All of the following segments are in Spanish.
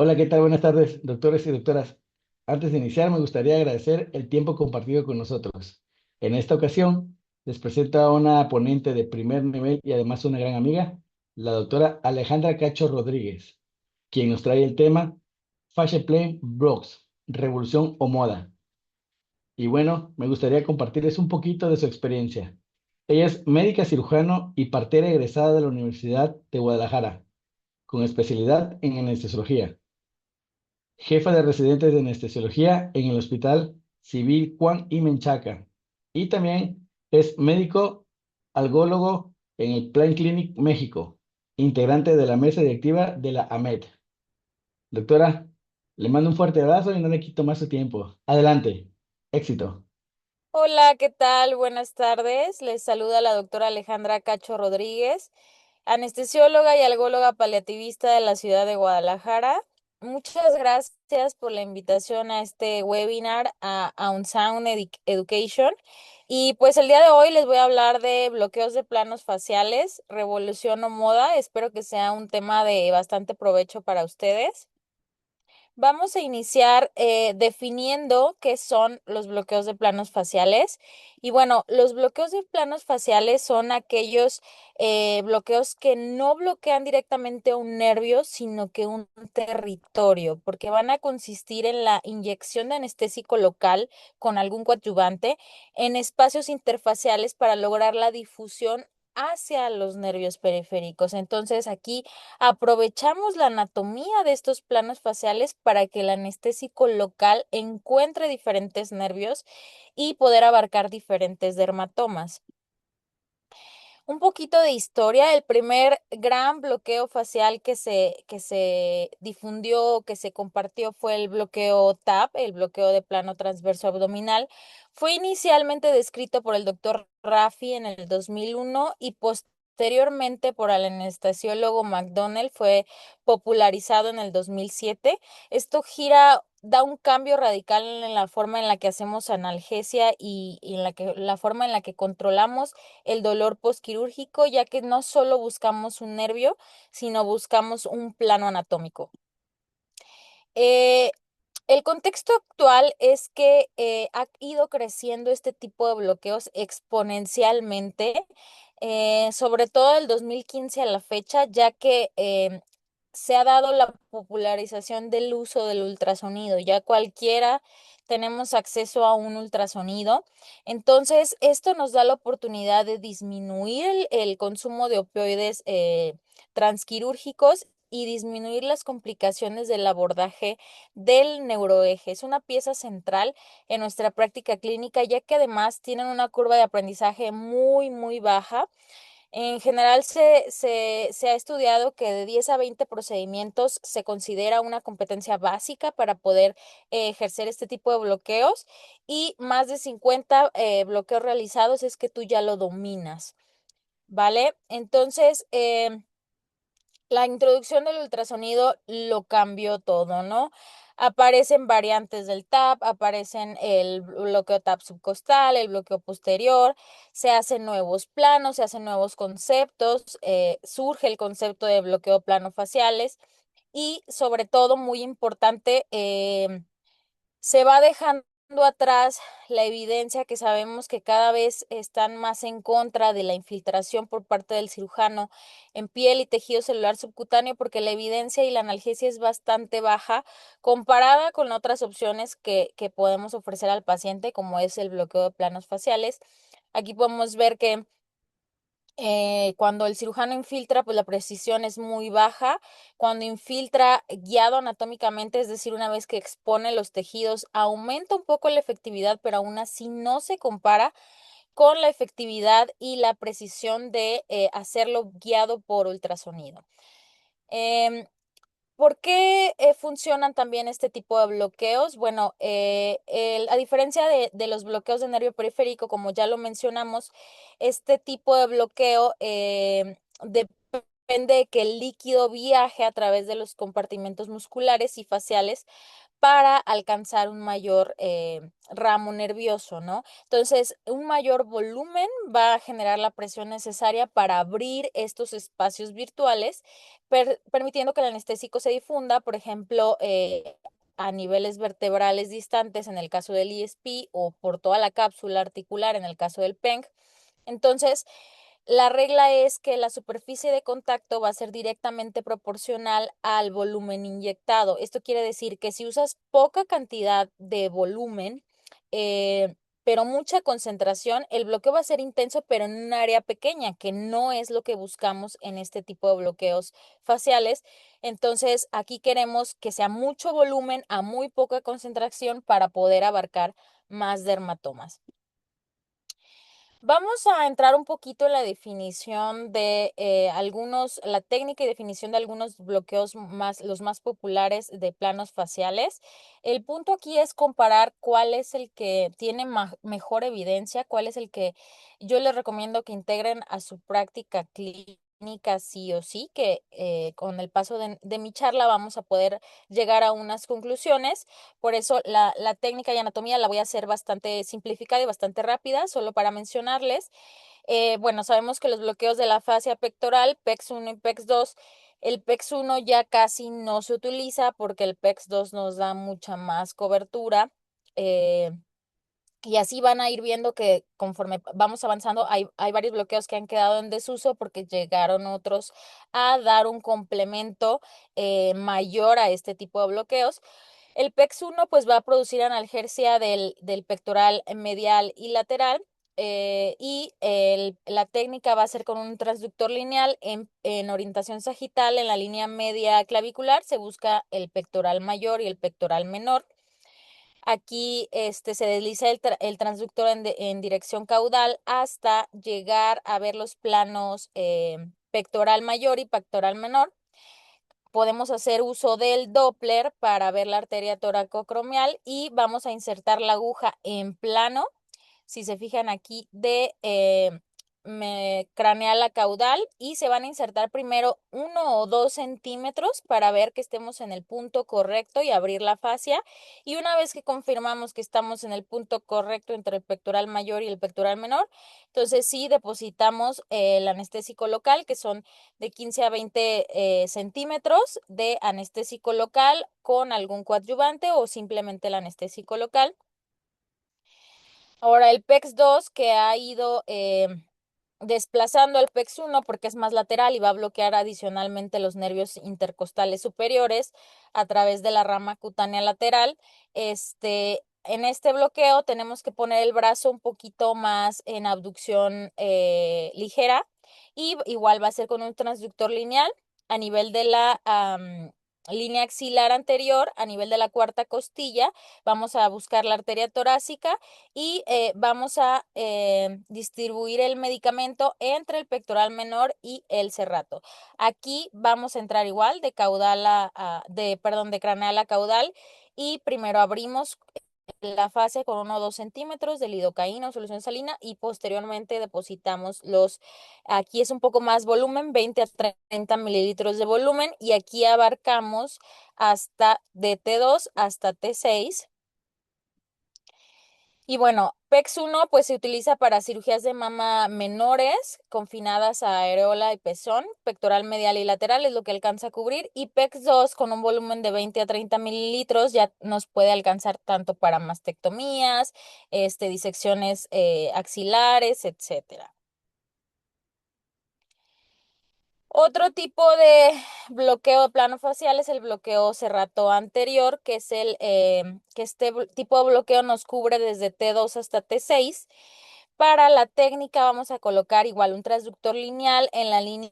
Hola, ¿qué tal? Buenas tardes, doctores y doctoras. Antes de iniciar, me gustaría agradecer el tiempo compartido con nosotros. En esta ocasión, les presento a una ponente de primer nivel y además una gran amiga, la doctora Alejandra Cacho Rodríguez, quien nos trae el tema Fashion Plan Blogs, Revolución o Moda. Y bueno, me gustaría compartirles un poquito de su experiencia. Ella es médica cirujano y partera egresada de la Universidad de Guadalajara, con especialidad en anestesiología, jefa de residentes de anestesiología en el Hospital Civil Juan y Menchaca. Y también es médico algólogo en el Plan Clinic México, integrante de la mesa directiva de la AMED. Doctora, le mando un fuerte abrazo y no le quito más su tiempo. Adelante. Éxito. Hola, ¿qué tal? Buenas tardes. Les saluda la doctora Alejandra Cacho Rodríguez, anestesióloga y algóloga paliativista de la ciudad de Guadalajara. Muchas gracias por la invitación a este webinar a Unsound Education. Y pues el día de hoy les voy a hablar de bloqueos de planos faciales, revolución o moda. Espero que sea un tema de bastante provecho para ustedes. Vamos a iniciar definiendo qué son los bloqueos de planos faciales. Y bueno, los bloqueos de planos faciales son aquellos bloqueos que no bloquean directamente un nervio, sino que un territorio, porque van a consistir en la inyección de anestésico local con algún coadyuvante en espacios interfaciales para lograr la difusión hacia los nervios periféricos. Entonces, aquí aprovechamos la anatomía de estos planos faciales para que el anestésico local encuentre diferentes nervios y poder abarcar diferentes dermatomas. Un poquito de historia, el primer gran bloqueo facial que se difundió, que se compartió fue el bloqueo TAP, el bloqueo de plano transverso abdominal. Fue inicialmente descrito por el doctor Raffi en el 2001 y posteriormente por el anestesiólogo McDonnell fue popularizado en el 2007. Esto da un cambio radical en la forma en la que hacemos analgesia y en la forma en la que controlamos el dolor posquirúrgico, ya que no solo buscamos un nervio, sino buscamos un plano anatómico. Eh, el contexto actual es que ha ido creciendo este tipo de bloqueos exponencialmente, sobre todo del 2015 a la fecha, ya que se ha dado la popularización del uso del ultrasonido. Ya cualquiera tenemos acceso a un ultrasonido. Entonces, esto nos da la oportunidad de disminuir el consumo de opioides transquirúrgicos y disminuir las complicaciones del abordaje del neuroeje. Es una pieza central en nuestra práctica clínica, ya que además tienen una curva de aprendizaje muy, muy baja. En general se ha estudiado que de 10 a 20 procedimientos se considera una competencia básica para poder ejercer este tipo de bloqueos, y más de 50 bloqueos realizados es que tú ya lo dominas, ¿vale? Entonces, la introducción del ultrasonido lo cambió todo, ¿no? Aparecen variantes del TAP, aparecen el bloqueo TAP subcostal, el bloqueo posterior, se hacen nuevos planos, se hacen nuevos conceptos, surge el concepto de bloqueo plano faciales y sobre todo, muy importante, se va dejando atrás la evidencia que sabemos que cada vez están más en contra de la infiltración por parte del cirujano en piel y tejido celular subcutáneo, porque la evidencia y la analgesia es bastante baja comparada con otras opciones que podemos ofrecer al paciente, como es el bloqueo de planos faciales. Aquí podemos ver que cuando el cirujano infiltra, pues la precisión es muy baja. Cuando infiltra guiado anatómicamente, es decir, una vez que expone los tejidos, aumenta un poco la efectividad, pero aún así no se compara con la efectividad y la precisión de hacerlo guiado por ultrasonido. Em, ¿Por qué funcionan también este tipo de bloqueos? Bueno, a diferencia de los bloqueos de nervio periférico, como ya lo mencionamos, este tipo de bloqueo depende depende de que el líquido viaje a través de los compartimentos musculares y faciales para alcanzar un mayor ramo nervioso, ¿no? Entonces, un mayor volumen va a generar la presión necesaria para abrir estos espacios virtuales, permitiendo que el anestésico se difunda, por ejemplo, a niveles vertebrales distantes en el caso del ISP o por toda la cápsula articular en el caso del PENG. Entonces, la regla es que la superficie de contacto va a ser directamente proporcional al volumen inyectado. Esto quiere decir que si usas poca cantidad de volumen, pero mucha concentración, el bloqueo va a ser intenso, pero en un área pequeña, que no es lo que buscamos en este tipo de bloqueos faciales. Entonces, aquí queremos que sea mucho volumen a muy poca concentración para poder abarcar más dermatomas. Vamos a entrar un poquito en la definición de la técnica y definición de algunos bloqueos los más populares de planos faciales. El punto aquí es comparar cuál es el que tiene mejor evidencia, cuál es el que yo les recomiendo que integren a su práctica clínica sí o sí, que con el paso de mi charla vamos a poder llegar a unas conclusiones. Por eso la técnica y anatomía la voy a hacer bastante simplificada y bastante rápida, solo para mencionarles. Bueno, sabemos que los bloqueos de la fascia pectoral, PEX 1 y PEX 2, el PEX 1 ya casi no se utiliza porque el PEX 2 nos da mucha más cobertura. Y así van a ir viendo que conforme vamos avanzando, hay varios bloqueos que han quedado en desuso porque llegaron otros a dar un complemento mayor a este tipo de bloqueos. El PEX 1 pues va a producir analgesia del pectoral medial y lateral, la técnica va a ser con un transductor lineal en orientación sagital en la línea media clavicular. Se busca el pectoral mayor y el pectoral menor. Aquí se desliza el transductor en dirección caudal hasta llegar a ver los planos pectoral mayor y pectoral menor. Podemos hacer uso del Doppler para ver la arteria toracocromial y vamos a insertar la aguja en plano, si se fijan aquí, de craneal a caudal, y se van a insertar primero 1 o 2 centímetros para ver que estemos en el punto correcto y abrir la fascia. Y una vez que confirmamos que estamos en el punto correcto entre el pectoral mayor y el pectoral menor, entonces sí depositamos el anestésico local, que son de 15 a 20 centímetros de anestésico local con algún coadyuvante o simplemente el anestésico local. Ahora el PEX 2 que ha ido desplazando al PEX 1 porque es más lateral y va a bloquear adicionalmente los nervios intercostales superiores a través de la rama cutánea lateral. En este bloqueo tenemos que poner el brazo un poquito más en abducción ligera, y igual va a ser con un transductor lineal a nivel de la línea axilar anterior, a nivel de la cuarta costilla. Vamos a buscar la arteria torácica y vamos a distribuir el medicamento entre el pectoral menor y el serrato. Aquí vamos a entrar igual de de craneal a caudal, y primero abrimos la fascia con 1 o 2 centímetros de lidocaína o solución salina y posteriormente depositamos aquí es un poco más volumen, 20 a 30 mililitros de volumen, y aquí abarcamos hasta de T2 hasta T6. Y bueno, PEX 1 pues se utiliza para cirugías de mama menores confinadas a areola y pezón, pectoral medial y lateral es lo que alcanza a cubrir, y PEX 2 con un volumen de 20 a 30 mililitros ya nos puede alcanzar tanto para mastectomías, disecciones axilares, etcétera. Otro tipo de bloqueo de plano facial es el bloqueo serrato anterior, que es que tipo de bloqueo nos cubre desde T2 hasta T6. Para la técnica vamos a colocar igual un transductor lineal en la línea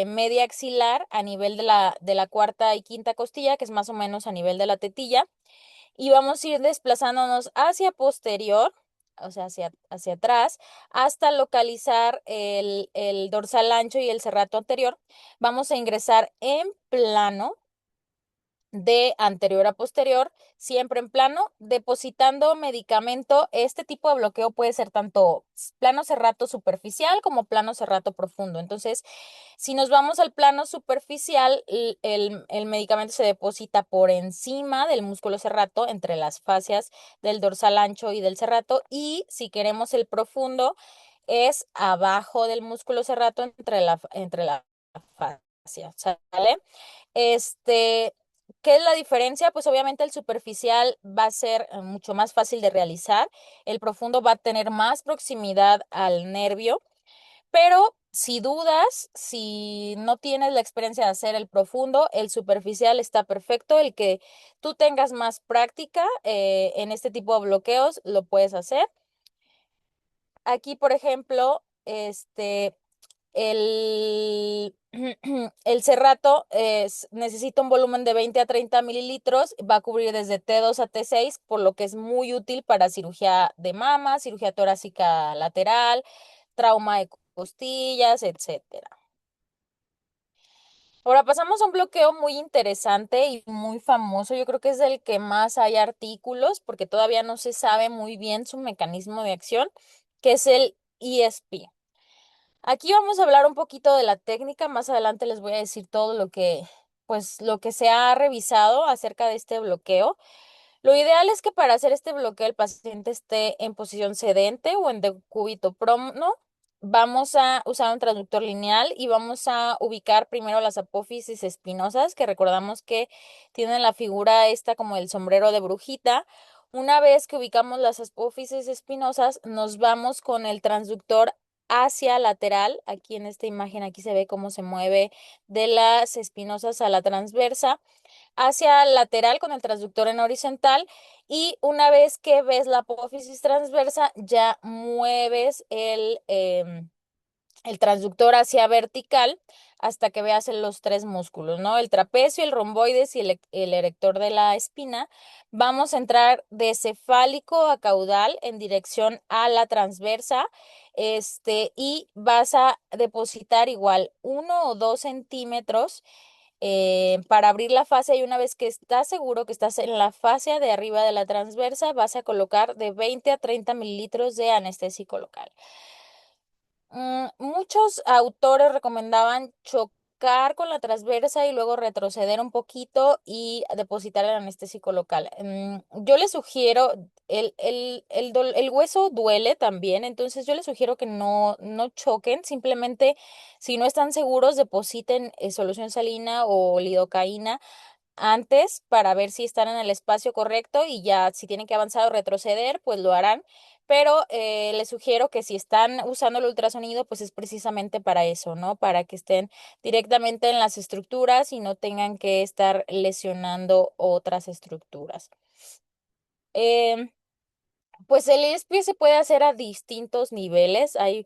media axilar a nivel de la cuarta y quinta costilla, que es más o menos a nivel de la tetilla, y vamos a ir desplazándonos hacia posterior, o sea, hacia atrás, hasta localizar el dorsal ancho y el serrato anterior. Vamos a ingresar en plano de anterior a posterior, siempre en plano, depositando medicamento. Este tipo de bloqueo puede ser tanto plano serrato superficial como plano serrato profundo. Entonces, si nos vamos al plano superficial, el medicamento se deposita por encima del músculo serrato, entre las fascias del dorsal ancho y del serrato, y si queremos el profundo, es abajo del músculo serrato entre la fascia, ¿sale? Este, ¿Qué es la diferencia? Pues obviamente el superficial va a ser mucho más fácil de realizar, el profundo va a tener más proximidad al nervio, pero si dudas, si no tienes la experiencia de hacer el profundo, el superficial está perfecto. El que tú tengas más práctica en este tipo de bloqueos, lo puedes hacer. Aquí, por ejemplo, el, el Cerrato necesita un volumen de 20 a 30 mililitros, va a cubrir desde T2 a T6, por lo que es muy útil para cirugía de mama, cirugía torácica lateral, trauma de costillas, etcétera. Ahora pasamos a un bloqueo muy interesante y muy famoso. Yo creo que es el que más hay artículos porque todavía no se sabe muy bien su mecanismo de acción, que es el ESP. Aquí vamos a hablar un poquito de la técnica. Más adelante les voy a decir todo lo que se ha revisado acerca de este bloqueo. Lo ideal es que para hacer este bloqueo el paciente esté en posición sedente o en decúbito prono. Vamos a usar un transductor lineal y vamos a ubicar primero las apófisis espinosas, que recordamos que tienen la figura esta como el sombrero de brujita. Una vez que ubicamos las apófisis espinosas, nos vamos con el transductor hacia lateral. Aquí en esta imagen, aquí se ve cómo se mueve de las espinosas a la transversa hacia lateral con el transductor en horizontal, y una vez que ves la apófisis transversa ya mueves el transductor hacia vertical hasta que veas los tres músculos, ¿no? El trapecio, el romboides y el erector de la espina. Vamos a entrar de cefálico a caudal en dirección a la transversa, y vas a depositar igual 1 o 2 centímetros para abrir la fascia, y una vez que estás seguro que estás en la fascia de arriba de la transversa, vas a colocar de 20 a 30 mililitros de anestésico local. Muchos autores recomendaban chocar con la transversa y luego retroceder un poquito y depositar el anestésico local. Yo les sugiero, el hueso duele también, entonces yo les sugiero que no choquen, simplemente si no están seguros, depositen solución salina o lidocaína antes para ver si están en el espacio correcto, y ya si tienen que avanzar o retroceder, pues lo harán. Pero les sugiero que si están usando el ultrasonido, pues es precisamente para eso, ¿no? Para que estén directamente en las estructuras y no tengan que estar lesionando otras estructuras. Em, pues el ESP se puede hacer a distintos niveles. Hay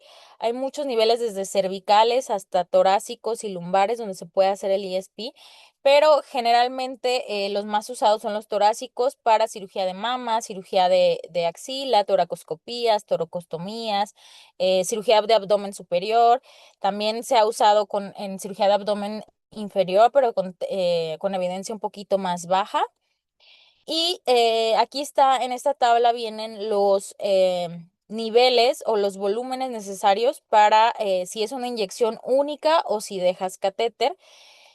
muchos niveles desde cervicales hasta torácicos y lumbares donde se puede hacer el ESP, pero generalmente los más usados son los torácicos para cirugía de mama, cirugía de axila, toracoscopías, toracostomías, cirugía de abdomen superior. También se ha usado en cirugía de abdomen inferior, pero con evidencia un poquito más baja. Y aquí está, en esta tabla vienen los niveles o los volúmenes necesarios para si es una inyección única o si dejas catéter.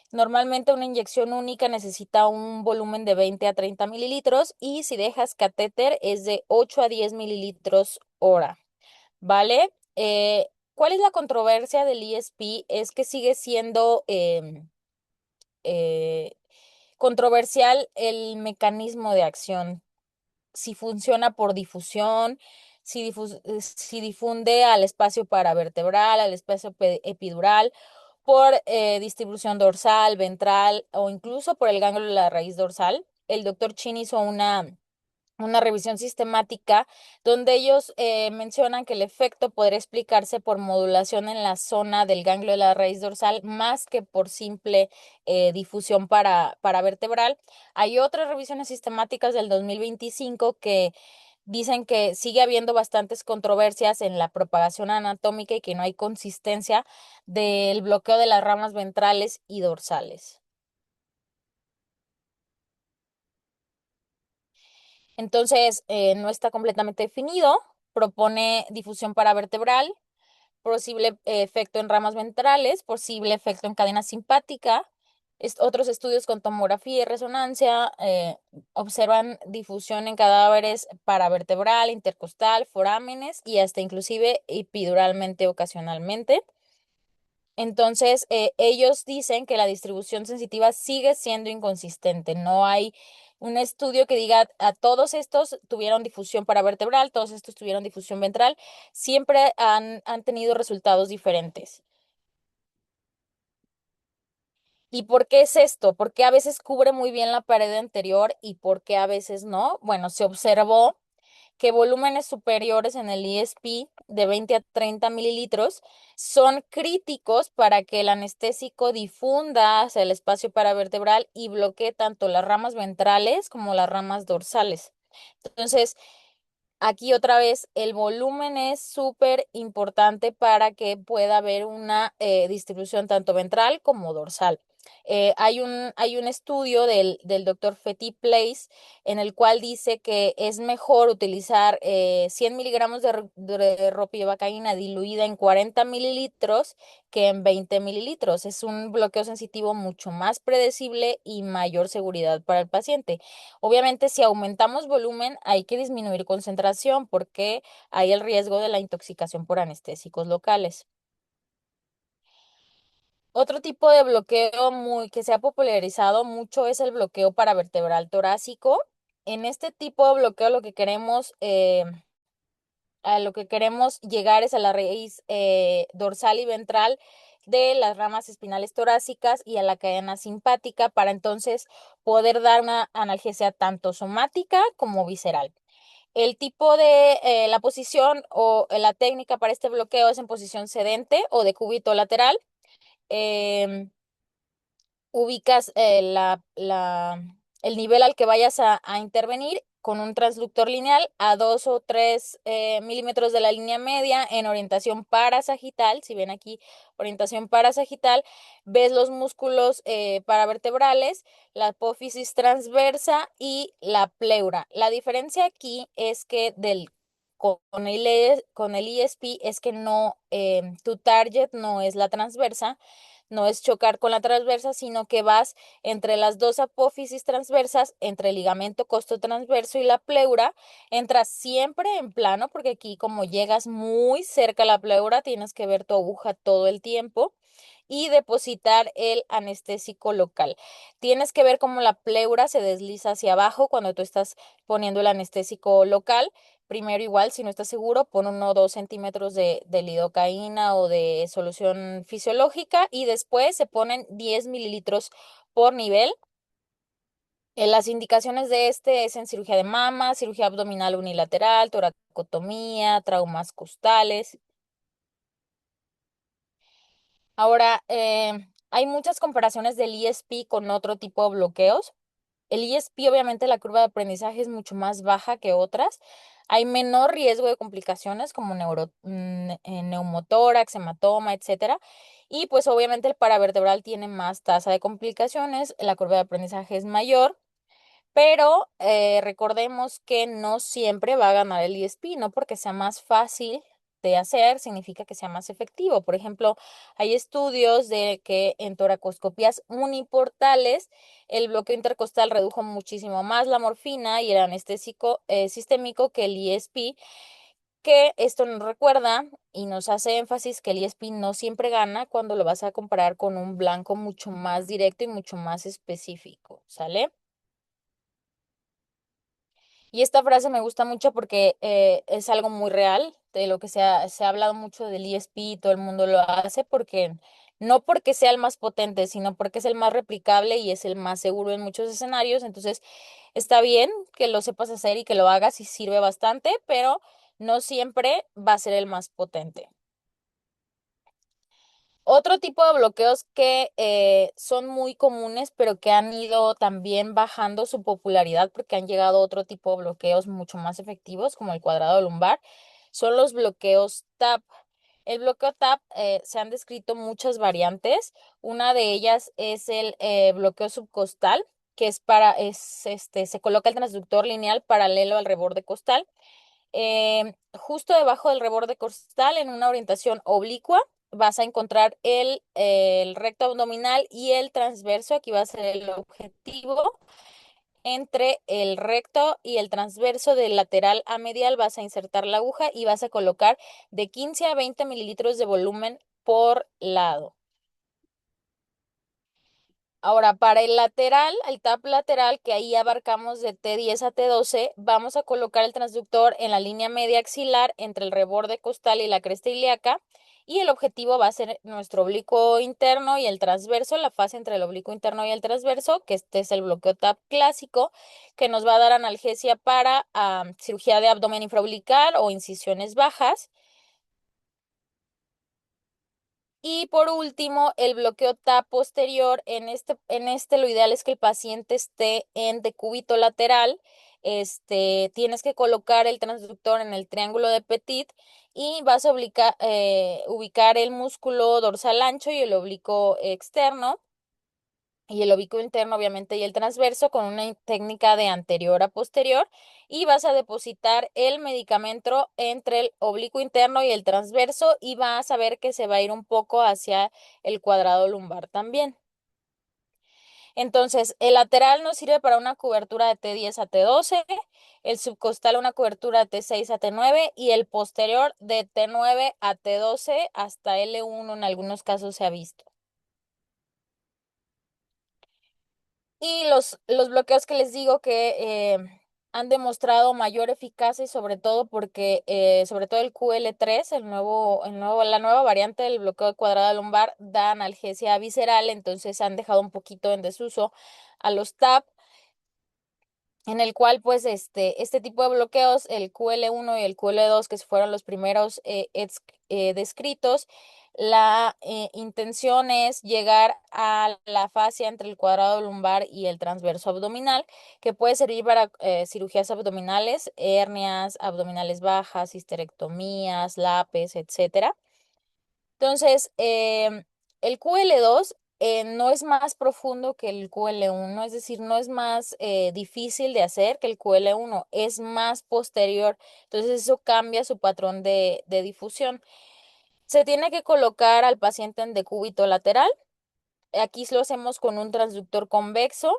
Normalmente una inyección única necesita un volumen de 20 a 30 mililitros, y si dejas catéter es de 8 a 10 mililitros hora, ¿vale? ¿Cuál es la controversia del ESP? Es que sigue siendo eh, controversial el mecanismo de acción, si funciona por difusión, si difunde al espacio paravertebral, al espacio epidural, por distribución dorsal, ventral o incluso por el ganglio de la raíz dorsal. El doctor Chin hizo una revisión sistemática donde ellos mencionan que el efecto podría explicarse por modulación en la zona del ganglio de la raíz dorsal más que por simple difusión para vertebral. Hay otras revisiones sistemáticas del 2025 que dicen que sigue habiendo bastantes controversias en la propagación anatómica y que no hay consistencia del bloqueo de las ramas ventrales y dorsales. Entonces, no está completamente definido. Propone difusión paravertebral, posible efecto en ramas ventrales, posible efecto en cadena simpática. Otros estudios con tomografía y resonancia observan difusión en cadáveres paravertebral, intercostal, forámenes y hasta inclusive epiduralmente ocasionalmente. Entonces, ellos dicen que la distribución sensitiva sigue siendo inconsistente. No hay un estudio que diga a todos estos tuvieron difusión paravertebral, todos estos tuvieron difusión ventral. Siempre han tenido resultados diferentes. ¿Y por qué es esto? ¿Por qué a veces cubre muy bien la pared anterior y por qué a veces no? Bueno, se observó que volúmenes superiores en el ESP de 20 a 30 mililitros son críticos para que el anestésico difunda hacia el espacio paravertebral y bloquee tanto las ramas ventrales como las ramas dorsales. Entonces, aquí otra vez, el volumen es súper importante para que pueda haber una distribución tanto ventral como dorsal. Hay un estudio del doctor Fetty Place en el cual dice que es mejor utilizar 100 miligramos de ropivacaína diluida en 40 mililitros que en 20 mililitros. Es un bloqueo sensitivo mucho más predecible y mayor seguridad para el paciente. Obviamente, si aumentamos volumen, hay que disminuir concentración porque hay el riesgo de la intoxicación por anestésicos locales. Otro tipo de bloqueo que se ha popularizado mucho es el bloqueo paravertebral torácico. En este tipo de bloqueo a lo que queremos llegar es a la raíz dorsal y ventral de las ramas espinales torácicas y a la cadena simpática para entonces poder dar una analgesia tanto somática como visceral. El tipo de la posición o la técnica para este bloqueo es en posición sedente o de cúbito lateral. Em, Ubicas el nivel al que vayas a intervenir con un transductor lineal a 2 o 3 milímetros de la línea media en orientación parasagital. Si ven aquí, orientación parasagital, ves los músculos paravertebrales, la apófisis transversa y la pleura. La diferencia aquí es que con el ESP es que no, tu target no es la transversa, no es chocar con la transversa, sino que vas entre las dos apófisis transversas, entre el ligamento costotransverso y la pleura, entras siempre en plano, porque aquí como llegas muy cerca a la pleura, tienes que ver tu aguja todo el tiempo y depositar el anestésico local. Tienes que ver cómo la pleura se desliza hacia abajo cuando tú estás poniendo el anestésico local. Primero igual, si no estás seguro, pon 1 o 2 centímetros de lidocaína o de solución fisiológica y después se ponen 10 mililitros por nivel. Las indicaciones de este es en cirugía de mama, cirugía abdominal unilateral, toracotomía, traumas costales. Ahora, hay muchas comparaciones del ESP con otro tipo de bloqueos. El ESP, obviamente, la curva de aprendizaje es mucho más baja que otras. Hay menor riesgo de complicaciones como neumotórax, hematoma, etcétera. Y pues obviamente el paravertebral tiene más tasa de complicaciones, la curva de aprendizaje es mayor. Pero recordemos que no siempre va a ganar el ESP, no porque sea más fácil de hacer, significa que sea más efectivo. Por ejemplo, hay estudios de que en toracoscopías uniportales el bloqueo intercostal redujo muchísimo más la morfina y el anestésico sistémico que el ESP, que esto nos recuerda y nos hace énfasis que el ESP no siempre gana cuando lo vas a comparar con un blanco mucho más directo y mucho más específico, ¿sale? Y esta frase me gusta mucho porque es algo muy real, de lo que se ha hablado mucho del ESP y todo el mundo lo hace porque no porque sea el más potente, sino porque es el más replicable y es el más seguro en muchos escenarios. Entonces, está bien que lo sepas hacer y que lo hagas y sirve bastante, pero no siempre va a ser el más potente. Otro tipo de bloqueos que son muy comunes, pero que han ido también bajando su popularidad porque han llegado otro tipo de bloqueos mucho más efectivos, como el cuadrado lumbar, son los bloqueos TAP. El bloqueo TAP se han descrito muchas variantes. Una de ellas es el bloqueo subcostal. que se coloca el transductor lineal paralelo al reborde costal. Justo debajo del reborde costal, en una orientación oblicua, vas a encontrar el recto abdominal y el transverso. Aquí va a ser el objetivo. Entre el recto y el transverso del lateral a medial vas a insertar la aguja y vas a colocar de 15 a 20 mililitros de volumen por lado. Ahora, para el lateral, el TAP lateral, que ahí abarcamos de T10 a T12, vamos a colocar el transductor en la línea media axilar entre el reborde costal y la cresta ilíaca. Y el objetivo va a ser nuestro oblicuo interno y el transverso, la fase entre el oblicuo interno y el transverso, que este es el bloqueo TAP clásico, que nos va a dar analgesia para cirugía de abdomen infraumbilical o incisiones bajas. Y por último, el bloqueo TAP posterior. En este lo ideal es que el paciente esté en decúbito lateral. Tienes que colocar el transductor en el triángulo de Petit y vas a ubicar el músculo dorsal ancho y el oblicuo externo y el oblicuo interno, obviamente, y el transverso con una técnica de anterior a posterior, y vas a depositar el medicamento entre el oblicuo interno y el transverso y vas a ver que se va a ir un poco hacia el cuadrado lumbar también. Entonces, el lateral nos sirve para una cobertura de T10 a T12, el subcostal una cobertura de T6 a T9 y el posterior de T9 a T12 hasta L1 en algunos casos se ha visto. Y los bloqueos que les digo que han demostrado mayor eficacia, y sobre todo porque, sobre todo el QL3, la nueva variante del bloqueo de cuadrada lumbar, da analgesia visceral, entonces han dejado un poquito en desuso a los TAP, en el cual pues este tipo de bloqueos, el QL1 y el QL2, que fueron los primeros descritos, la intención es llegar a la fascia entre el cuadrado lumbar y el transverso abdominal, que puede servir para cirugías abdominales, hernias abdominales bajas, histerectomías, lápes, etcétera. Entonces, el QL2 no es más profundo que el QL1, es decir, no es más difícil de hacer que el QL1, es más posterior. Entonces, eso cambia su patrón de difusión. Se tiene que colocar al paciente en decúbito lateral. Aquí lo hacemos con un transductor convexo.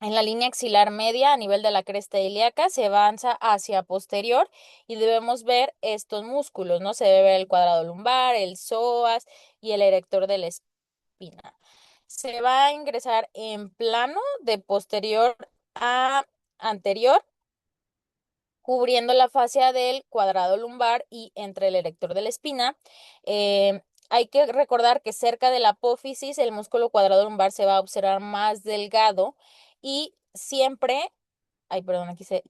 En la línea axilar media, a nivel de la cresta ilíaca, se avanza hacia posterior y debemos ver estos músculos, ¿no? Se debe ver el cuadrado lumbar, el psoas y el erector de la espina. Se va a ingresar en plano de posterior a anterior, cubriendo la fascia del cuadrado lumbar y entre el erector de la espina. Hay que recordar que cerca de la apófisis el músculo cuadrado lumbar se va a observar más delgado y siempre, ay, perdón, aquí se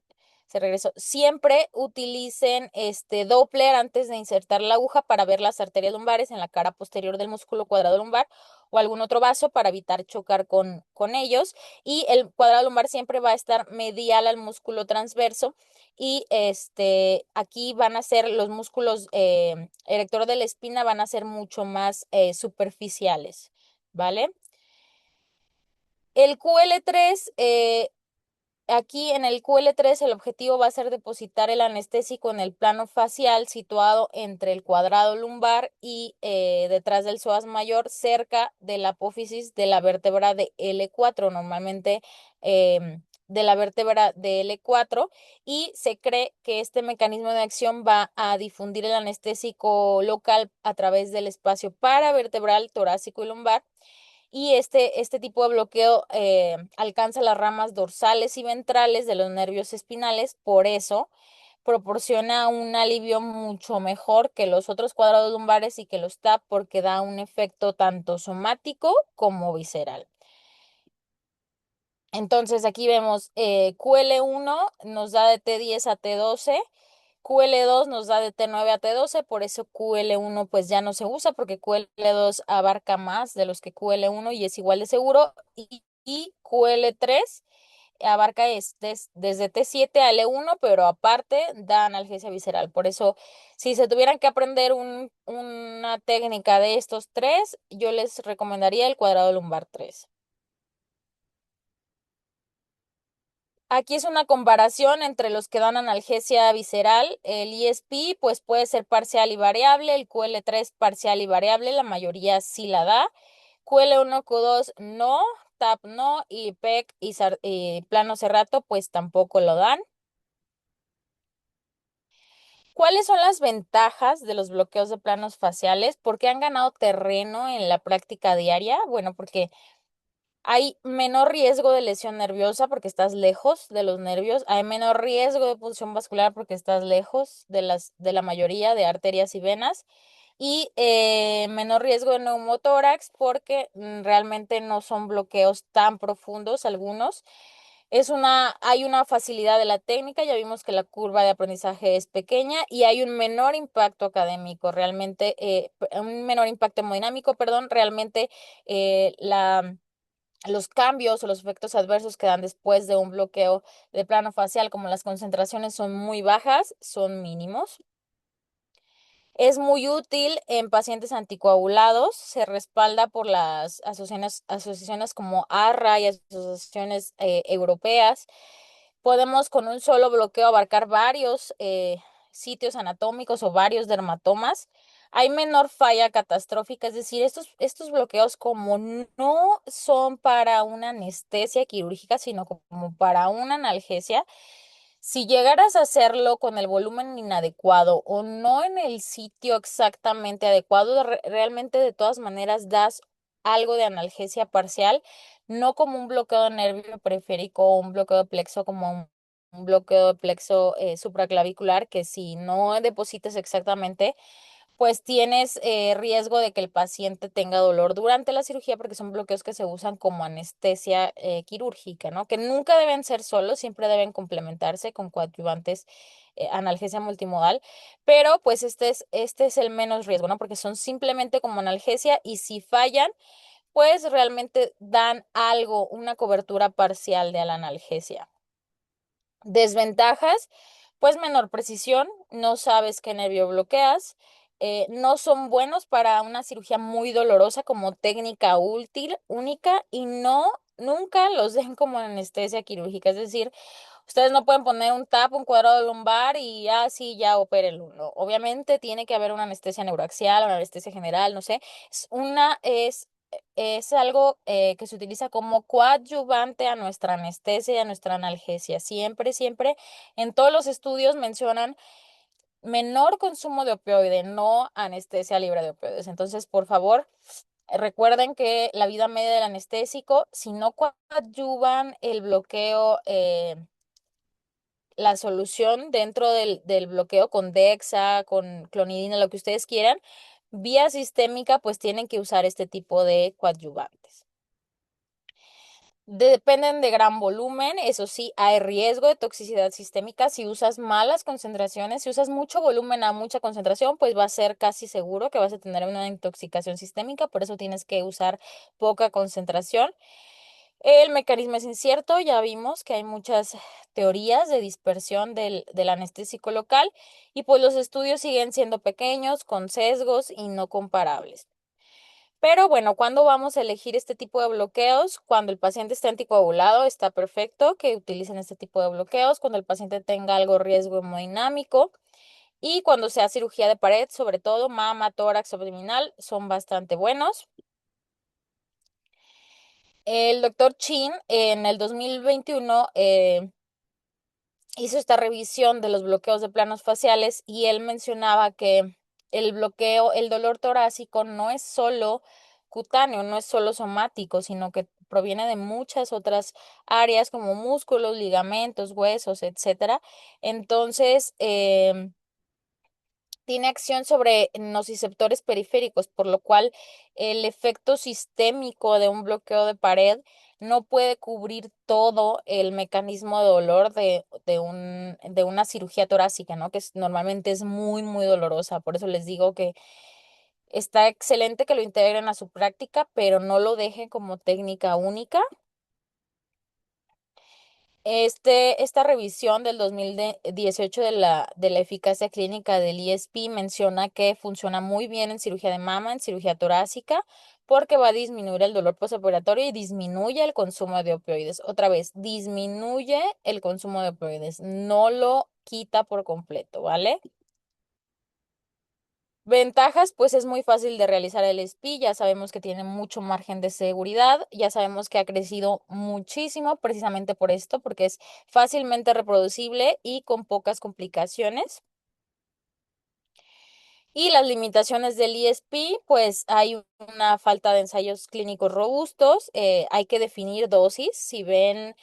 regresó. Siempre utilicen este Doppler antes de insertar la aguja para ver las arterias lumbares en la cara posterior del músculo cuadrado lumbar o algún otro vaso para evitar chocar con ellos. Y el cuadrado lumbar siempre va a estar medial al músculo transverso. Y aquí van a ser los músculos erector de la espina, van a ser mucho más superficiales, ¿vale? El QL3, aquí en el QL3 el objetivo va a ser depositar el anestésico en el plano facial situado entre el cuadrado lumbar y detrás del psoas mayor, cerca de la apófisis de la vértebra de L4, normalmente de la vértebra de L4, y se cree que este mecanismo de acción va a difundir el anestésico local a través del espacio paravertebral, torácico y lumbar, y este tipo de bloqueo alcanza las ramas dorsales y ventrales de los nervios espinales, por eso proporciona un alivio mucho mejor que los otros cuadrados lumbares y que los TAP, porque da un efecto tanto somático como visceral. Entonces aquí vemos QL1 nos da de T10 a T12, QL2 nos da de T9 a T12, por eso QL1 pues ya no se usa porque QL2 abarca más de los que QL1 y es igual de seguro, y QL3 abarca desde T7 a L1, pero aparte da analgesia visceral. Por eso, si se tuvieran que aprender una técnica de estos 3, yo les recomendaría el cuadrado lumbar 3. Aquí es una comparación entre los que dan analgesia visceral. El ESP pues puede ser parcial y variable, el QL3 parcial y variable, la mayoría sí la da. QL1, Q2 no, TAP no y PEC y plano cerrato pues tampoco lo dan. ¿Cuáles son las ventajas de los bloqueos de planos faciales? ¿Por qué han ganado terreno en la práctica diaria? Bueno, porque hay menor riesgo de lesión nerviosa porque estás lejos de los nervios. Hay menor riesgo de punción vascular porque estás lejos de la mayoría de arterias y venas. Y menor riesgo de neumotórax porque realmente no son bloqueos tan profundos algunos. Hay una facilidad de la técnica, ya vimos que la curva de aprendizaje es pequeña y hay un menor impacto académico, realmente, un menor impacto hemodinámico, perdón, realmente los cambios o los efectos adversos que dan después de un bloqueo de plano facial, como las concentraciones son muy bajas, son mínimos. Es muy útil en pacientes anticoagulados, se respalda por las asociaciones como ARRA y asociaciones europeas. Podemos con un solo bloqueo abarcar varios sitios anatómicos o varios dermatomas. Hay menor falla catastrófica, es decir, estos bloqueos como no son para una anestesia quirúrgica, sino como para una analgesia, si llegaras a hacerlo con el volumen inadecuado o no en el sitio exactamente adecuado, realmente de todas maneras das algo de analgesia parcial, no como un bloqueo de nervio periférico o un bloqueo de plexo como un bloqueo de plexo supraclavicular, que si no depositas exactamente pues tienes riesgo de que el paciente tenga dolor durante la cirugía porque son bloqueos que se usan como anestesia quirúrgica, ¿no? Que nunca deben ser solos, siempre deben complementarse con coadyuvantes, analgesia multimodal, pero pues este es el menos riesgo, ¿no? Porque son simplemente como analgesia y si fallan, pues realmente dan algo, una cobertura parcial de la analgesia. Desventajas, pues menor precisión, no sabes qué nervio bloqueas, no son buenos para una cirugía muy dolorosa como técnica útil, única, y nunca los den como anestesia quirúrgica, es decir, ustedes no pueden poner un TAP, un cuadrado lumbar y así ya opérenlo. No. Obviamente tiene que haber una anestesia neuroaxial, una anestesia general, no sé. Es algo que se utiliza como coadyuvante a nuestra anestesia y a nuestra analgesia. Siempre, siempre, en todos los estudios mencionan menor consumo de opioide, no anestesia libre de opioides. Entonces, por favor, recuerden que la vida media del anestésico, si no coadyuvan el bloqueo, la solución dentro del bloqueo con Dexa, con clonidina, lo que ustedes quieran, vía sistémica, pues tienen que usar este tipo de coadyuvantes. Dependen de gran volumen, eso sí, hay riesgo de toxicidad sistémica si usas malas concentraciones, si usas mucho volumen a mucha concentración, pues va a ser casi seguro que vas a tener una intoxicación sistémica, por eso tienes que usar poca concentración. El mecanismo es incierto, ya vimos que hay muchas teorías de dispersión del anestésico local y pues los estudios siguen siendo pequeños, con sesgos y no comparables. Pero bueno, ¿cuándo vamos a elegir este tipo de bloqueos? Cuando el paciente esté anticoagulado, está perfecto que utilicen este tipo de bloqueos, cuando el paciente tenga algo riesgo hemodinámico y cuando sea cirugía de pared, sobre todo mama, tórax, abdominal, son bastante buenos. El doctor Chin en el 2021 hizo esta revisión de los bloqueos de planos faciales y él mencionaba que el bloqueo, el dolor torácico no es solo cutáneo, no es solo somático, sino que proviene de muchas otras áreas como músculos, ligamentos, huesos, etcétera. Entonces, tiene acción sobre nociceptores periféricos, por lo cual el efecto sistémico de un bloqueo de pared no puede cubrir todo el mecanismo de dolor de una cirugía torácica, ¿no? Normalmente es muy, muy dolorosa. Por eso les digo que está excelente que lo integren a su práctica, pero no lo dejen como técnica única. Esta revisión del 2018 de la eficacia clínica del ESP menciona que funciona muy bien en cirugía de mama, en cirugía torácica, porque va a disminuir el dolor postoperatorio y disminuye el consumo de opioides. Otra vez, disminuye el consumo de opioides, no lo quita por completo, ¿vale? Ventajas, pues es muy fácil de realizar el SPI, ya sabemos que tiene mucho margen de seguridad, ya sabemos que ha crecido muchísimo precisamente por esto, porque es fácilmente reproducible y con pocas complicaciones. Y las limitaciones del ESP, pues hay una falta de ensayos clínicos robustos, hay que definir dosis. Si ven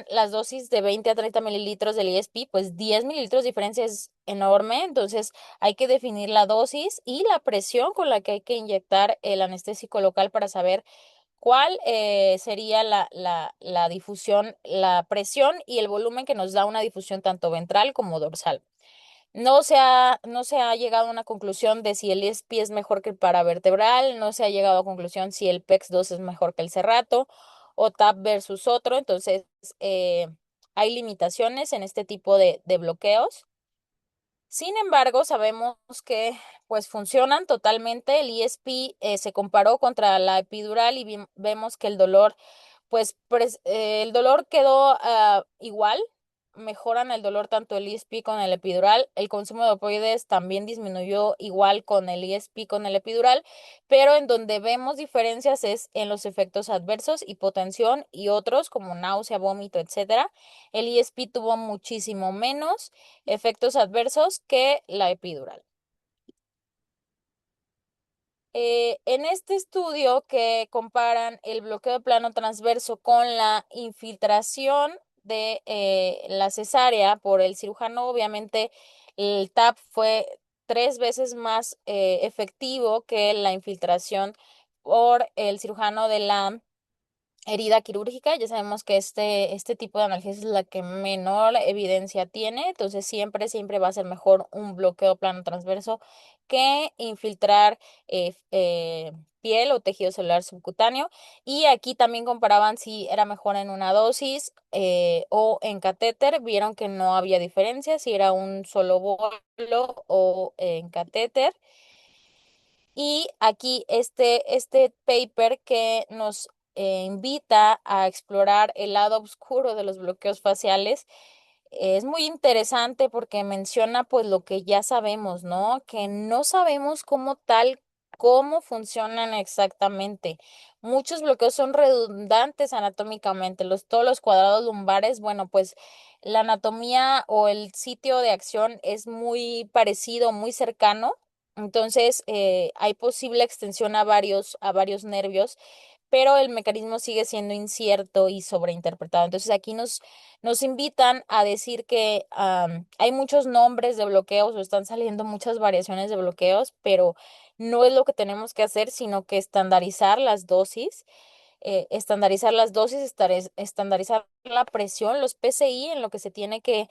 las dosis de 20 a 30 mililitros del ESP, pues 10 mililitros de diferencia es enorme, entonces hay que definir la dosis y la presión con la que hay que inyectar el anestésico local para saber cuál sería la difusión, la presión y el volumen que nos da una difusión tanto ventral como dorsal. No se ha llegado a una conclusión de si el ESP es mejor que el paravertebral, no se ha llegado a conclusión si el PEX-2 es mejor que el Cerrato o TAP versus otro, entonces eh, hay limitaciones en este tipo de bloqueos. Sin embargo, sabemos que pues funcionan totalmente. El ESP se comparó contra la epidural y vemos que el dolor el dolor quedó igual, mejoran el dolor tanto el ESP con el epidural, el consumo de opioides también disminuyó igual con el ESP con el epidural, pero en donde vemos diferencias es en los efectos adversos, hipotensión y otros como náusea, vómito, etcétera. El ESP tuvo muchísimo menos efectos adversos que la epidural. En este estudio que comparan el bloqueo de plano transverso con la infiltración de la cesárea por el cirujano, obviamente el TAP fue 3 veces más efectivo que la infiltración por el cirujano de la herida quirúrgica. Ya sabemos que este tipo de analgesia es la que menor evidencia tiene, entonces siempre va a ser mejor un bloqueo plano transverso que infiltrar piel o tejido celular subcutáneo. Y aquí también comparaban si era mejor en una dosis o en catéter. Vieron que no había diferencia si era un solo bolo o en catéter. Y aquí este paper que nos invita a explorar el lado oscuro de los bloqueos faciales es muy interesante porque menciona pues lo que ya sabemos, ¿no? Que no sabemos cómo funcionan exactamente. Muchos bloqueos son redundantes anatómicamente. Todos los cuadrados lumbares, bueno, pues la anatomía o el sitio de acción es muy parecido, muy cercano. Entonces, hay posible extensión a varios nervios, pero el mecanismo sigue siendo incierto y sobreinterpretado. Entonces, aquí nos invitan a decir que hay muchos nombres de bloqueos o están saliendo muchas variaciones de bloqueos, pero no es lo que tenemos que hacer, sino que estandarizar la presión, los PSI en lo que se tiene que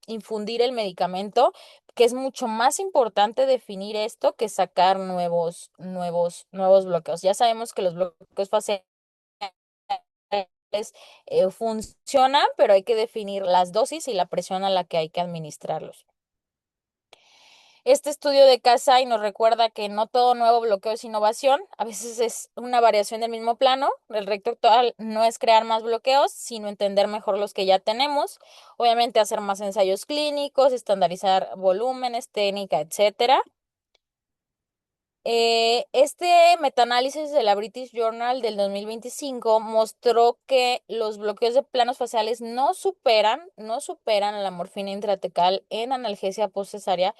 infundir el medicamento, que es mucho más importante definir esto que sacar nuevos bloqueos. Ya sabemos que los bloqueos faciales funcionan, pero hay que definir las dosis y la presión a la que hay que administrarlos. Este estudio de Kasai nos recuerda que no todo nuevo bloqueo es innovación, a veces es una variación del mismo plano. El reto actual no es crear más bloqueos, sino entender mejor los que ya tenemos, obviamente hacer más ensayos clínicos, estandarizar volúmenes, técnica, etcétera. Este metaanálisis de la British Journal del 2025 mostró que los bloqueos de planos faciales no superan a la morfina intratecal en analgesia postcesárea,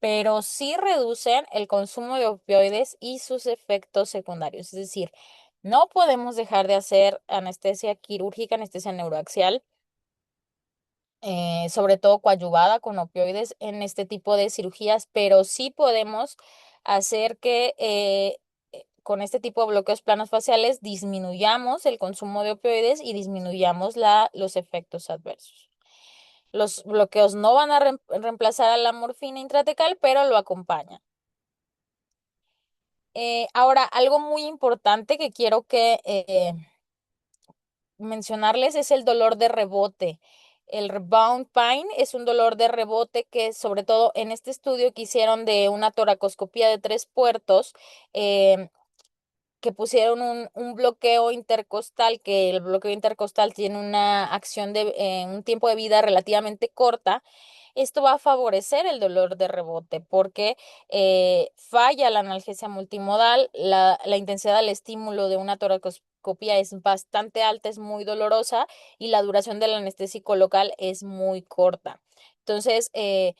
pero sí reducen el consumo de opioides y sus efectos secundarios. Es decir, no podemos dejar de hacer anestesia quirúrgica, anestesia neuroaxial, sobre todo coadyuvada con opioides en este tipo de cirugías, pero sí podemos hacer que con este tipo de bloqueos planos faciales disminuyamos el consumo de opioides y disminuyamos los efectos adversos. Los bloqueos no van a reemplazar a la morfina intratecal, pero lo acompañan. Ahora, algo muy importante que quiero que mencionarles es el dolor de rebote. El rebound pain es un dolor de rebote que, sobre todo en este estudio que hicieron de una toracoscopía de 3 puertos, que pusieron un bloqueo intercostal, que el bloqueo intercostal tiene una acción de un tiempo de vida relativamente corta. Esto va a favorecer el dolor de rebote porque falla la analgesia multimodal, la intensidad del estímulo de una toracoscopía es bastante alta, es muy dolorosa y la duración del anestésico local es muy corta. Entonces, ¿qué,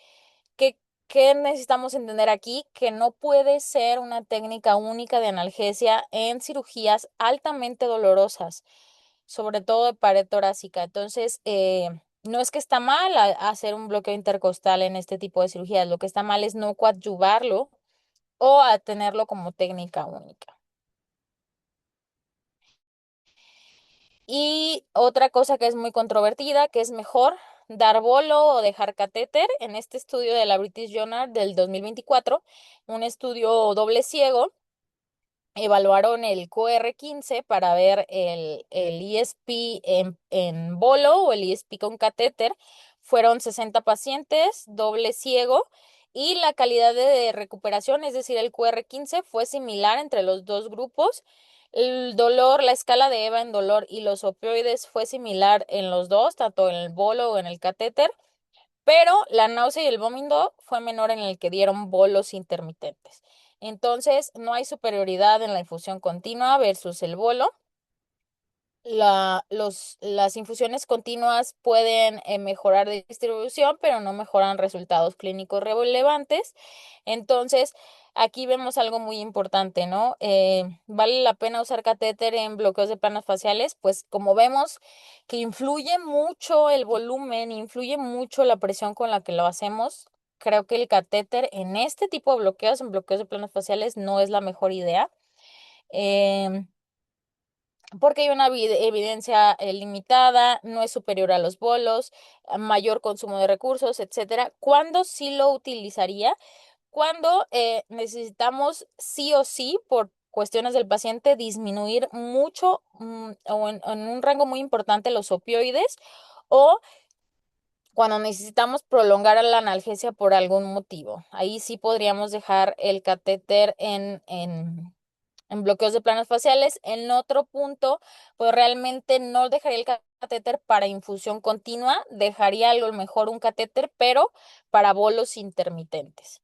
qué necesitamos entender aquí? Que no puede ser una técnica única de analgesia en cirugías altamente dolorosas, sobre todo de pared torácica. Entonces, no es que está mal hacer un bloqueo intercostal en este tipo de cirugías, lo que está mal es no coadyuvarlo o a tenerlo como técnica única. Y otra cosa que es muy controvertida, que es mejor dar bolo o dejar catéter. En este estudio de la British Journal del 2024, un estudio doble ciego, evaluaron el QR15 para ver el ESP en bolo o el ESP con catéter. Fueron 60 pacientes, doble ciego, y la calidad de recuperación, es decir, el QR15, fue similar entre los dos grupos. El dolor, la escala de EVA en dolor y los opioides fue similar en los dos, tanto en el bolo o en el catéter, pero la náusea y el vómito fue menor en el que dieron bolos intermitentes. Entonces, no hay superioridad en la infusión continua versus el bolo. Las infusiones continuas pueden mejorar de distribución, pero no mejoran resultados clínicos relevantes. Entonces, aquí vemos algo muy importante, ¿no? ¿Vale la pena usar catéter en bloqueos de planos faciales? Pues como vemos que influye mucho el volumen, influye mucho la presión con la que lo hacemos. Creo que el catéter en este tipo de bloqueos, en bloqueos de planos faciales, no es la mejor idea. Em, Porque hay una evidencia limitada, no es superior a los bolos, mayor consumo de recursos, etcétera. ¿Cuándo sí lo utilizaría? Cuando necesitamos sí o sí, por cuestiones del paciente, disminuir mucho o en un rango muy importante los opioides, o cuando necesitamos prolongar la analgesia por algún motivo. Ahí sí podríamos dejar el catéter en bloqueos de planos faciales. En otro punto, pues realmente no dejaría el catéter para infusión continua, dejaría a lo mejor un catéter, pero para bolos intermitentes.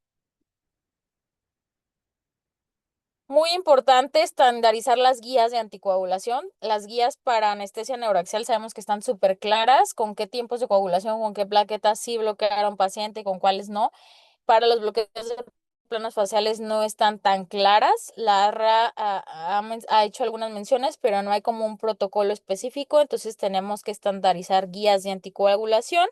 Muy importante estandarizar las guías de anticoagulación. Las guías para anestesia neuraxial sabemos que están súper claras, con qué tiempos de coagulación, con qué plaquetas sí bloquear a un paciente y con cuáles no. Para los bloqueos de planos faciales no están tan claras. La ARRA ha hecho algunas menciones, pero no hay como un protocolo específico, entonces tenemos que estandarizar guías de anticoagulación.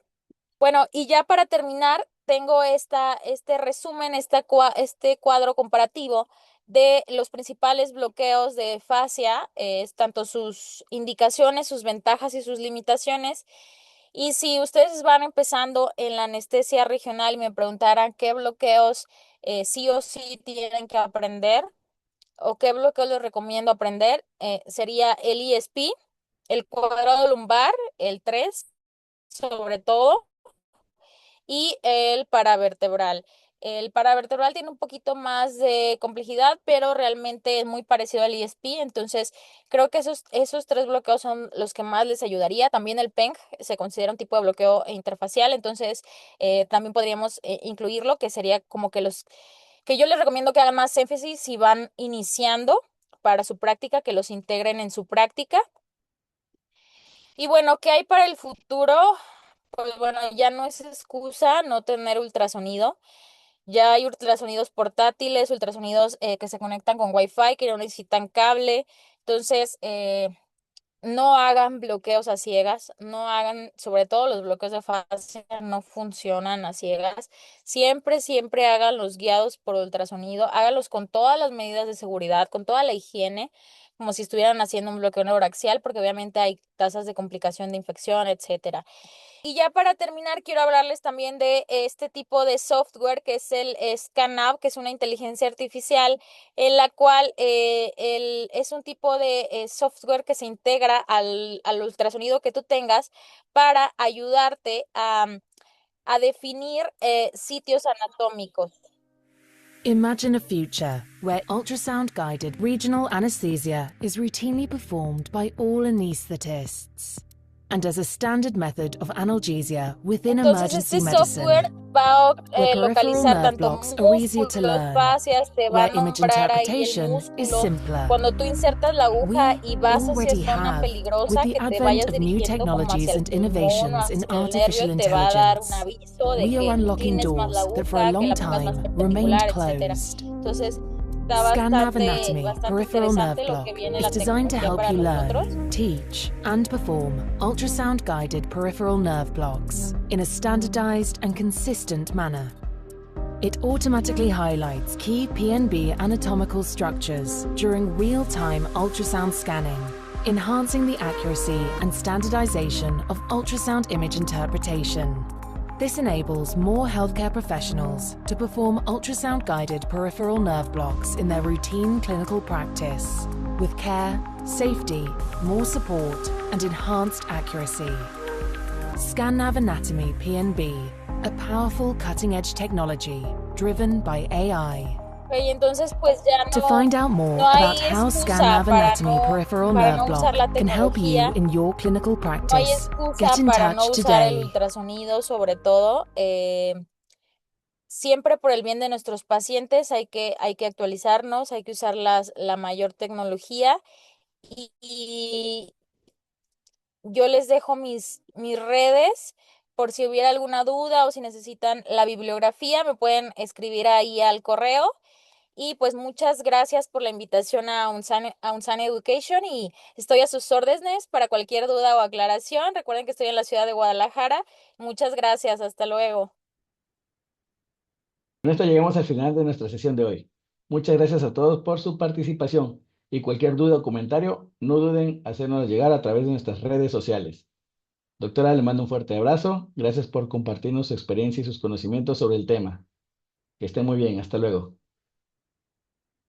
Bueno, y ya para terminar, tengo este resumen, este cuadro comparativo de los principales bloqueos de fascia, tanto sus indicaciones, sus ventajas y sus limitaciones. Y si ustedes van empezando en la anestesia regional y me preguntaran qué bloqueos sí o sí tienen que aprender o qué bloqueos les recomiendo aprender, sería el ESP, el cuadrado lumbar, el 3 sobre todo, y el paravertebral. El paravertebral tiene un poquito más de complejidad, pero realmente es muy parecido al ESP, entonces creo que esos tres bloqueos son los que más les ayudaría. También el PENG se considera un tipo de bloqueo interfacial, entonces también podríamos incluirlo, que sería como que los que yo les recomiendo que hagan más énfasis si van iniciando para su práctica, que los integren en su práctica. Y bueno, ¿qué hay para el futuro? Pues bueno, ya no es excusa no tener ultrasonido. Ya hay ultrasonidos portátiles, ultrasonidos que se conectan con Wi-Fi, que no necesitan cable. Entonces, no hagan bloqueos a ciegas, no hagan, sobre todo los bloqueos de fascia, no funcionan a ciegas. Siempre, siempre hagan los guiados por ultrasonido, háganlos con todas las medidas de seguridad, con toda la higiene, como si estuvieran haciendo un bloqueo neuroaxial, porque obviamente hay tasas de complicación de infección, etcétera. Y ya para terminar, quiero hablarles también de este tipo de software que es el ScanNav, que es una inteligencia artificial en la cual es un tipo de software que se integra al ultrasonido que tú tengas para ayudarte a definir sitios anatómicos. Imagine a future where ultrasound-guided regional anesthesia is routinely performed by all anaesthetists and as a standard method of analgesia within Entonces, emergency este software medicine, va a where peripheral localizar nerve tanto blocks are easier to músculos, learn, fascias, te va a where image nombrar ahí el interpretation is músculo. simpler. Cuando tú insertas la aguja We y vas hacia already zona have, with peligrosa, the que te advent vayas of new dirigiendo como hacia technologies el and pulmón o innovations in hacia el artificial nervio, te va a dar un intelligence, aviso de we are que unlocking inclines más la doors that for a aguja, que long la pongas más time remained perpendicular, etcétera. closed. Entonces, está ScanNav bastante, Anatomy bastante Peripheral Nerve interesante lo que Block viene is la designed to tecnología help para you nosotros. learn, teach, and perform ultrasound-guided peripheral nerve blocks in a standardized and consistent manner. It automatically highlights key PNB anatomical structures during real-time ultrasound scanning, enhancing the accuracy and standardization of ultrasound image interpretation. This enables more healthcare professionals to perform ultrasound-guided peripheral nerve blocks in their routine clinical practice, with care, safety, more support, and enhanced accuracy. ScanNav Anatomy PNB, a powerful cutting-edge technology driven by AI. Ok, entonces pues ya To find out more no hay about how excusa ScanNav Anatomy Peripheral para Nerve no usar la Block can help you tecnología. in your clinical No hay practice, excusa get in para no touch usar el today. ultrasonido, sobre todo. Siempre por el bien de nuestros pacientes hay que actualizarnos, hay que usar la mayor tecnología. Y yo les dejo mis redes por si hubiera alguna duda o si necesitan la bibliografía, me pueden escribir ahí al correo. Y pues muchas gracias por la invitación a Unsan Education y estoy a sus órdenes para cualquier duda o aclaración. Recuerden que estoy en la ciudad de Guadalajara. Muchas gracias. Hasta luego. Con esto llegamos al final de nuestra sesión de hoy. Muchas gracias a todos por su participación y cualquier duda o comentario, no duden en hacernos llegar a través de nuestras redes sociales. Doctora, le mando un fuerte abrazo. Gracias por compartirnos su experiencia y sus conocimientos sobre el tema. Que esté muy bien. Hasta luego.